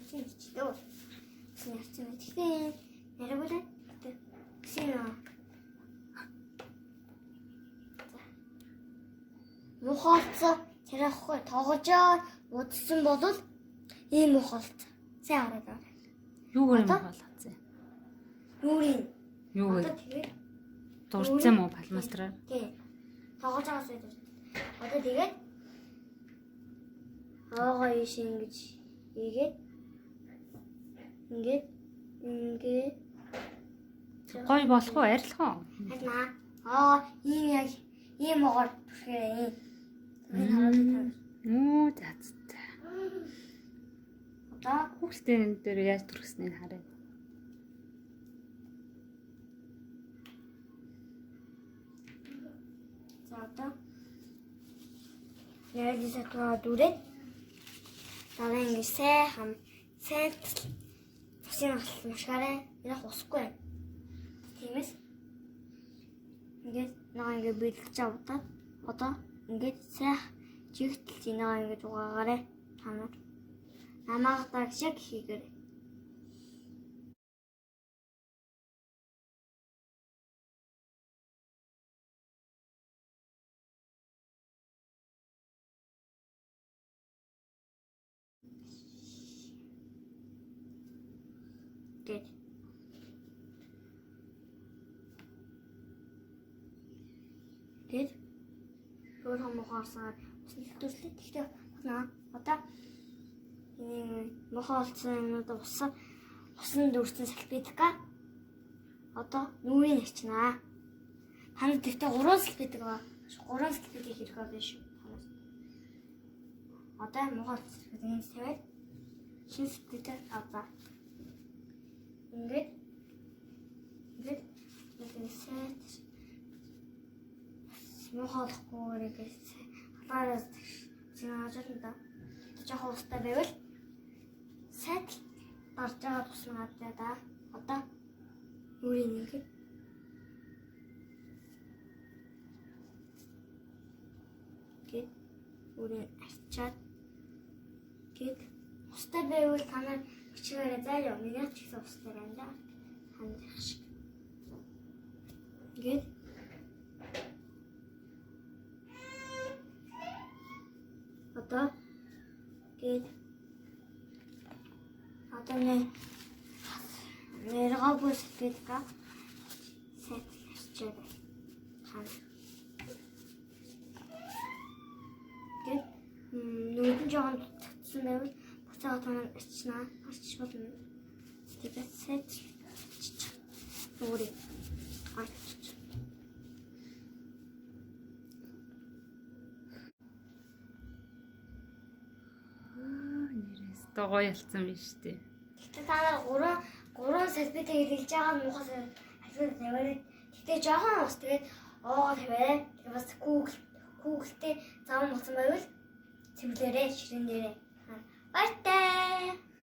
явцын бичлээ. Гэсэн явцын бичсэн. Яригуулаа. Гэсэн юм. Мухалцаа тэрахгүй тогложоо удсан бодвол ийм мухалц. Сайн хараад байна. Юу гэр мухалцсан? Юурийн. Юу вэ? Тэгээд дурдсан мó палмастраар. Тий. Тоглож байгаас үед. Одоо тэгээд аага ийш ингэж ийгээд ингээд Гой болох уу? Арилах уу? харнаа. Ийм яг ийм угаар бүрхээ. Муу зацтай. Одоо Хүүхдээ энэ дээр яаж төрснгийг харъя. за одоо яалisa тоо дүрээ. Дараа ингэ сайн тусын алхамшаарай. Яг усахгүй байна. Тиймээс ингээд ингээ бэлдэж аваад одоо ингээд сайн жигтэл зинаа ингэж угаагаарай. Та нар намаагтаа шиг хийгээрэй. Тэгэд өөр хамгаалсан усны хэлтүүлээ. Гэхдээ одоо энэ мохолцсон юмнууд усан дүүрсэн салфетка одоо нүрийн ачнаа. Ханад дэвтэ 3 салфетик байгаа. 3 салфетик хэрэг байна шүү. Одоо мохолцсон салфетик энэ тавиад шинэ салфетик аваа. Ингээд сайт мохолхгүй хэрэгээс халаараас зinaajаад та жоохон устай байвал сайт гарч байгаа туснаа да. Одоо юурийн ингээд үрээ арчаад устай байвал та нар бичгээрээ заа ёо. Миний ч гэсэн устай байна да. Хандах шиг. Ингээд одоо нэргаа бүсгэлка сайт арчаад байна. Нүдэн жоохон татсан байвал буцаага танаа арчнаа. Арчиж болно. Тэгээд сайт нүрээ арчиж. Гоё ялцсан биш үү? Гэтэ та нар 3 салфетик хэлж байгаа муухай салфетик тавиараа. Гэтэ жоохон ус тэгээд тавиараа. Тэгээд бас Google-тэй зам утсан байвал цэвэрлээрээ ширэн дээрээ. Баяртай.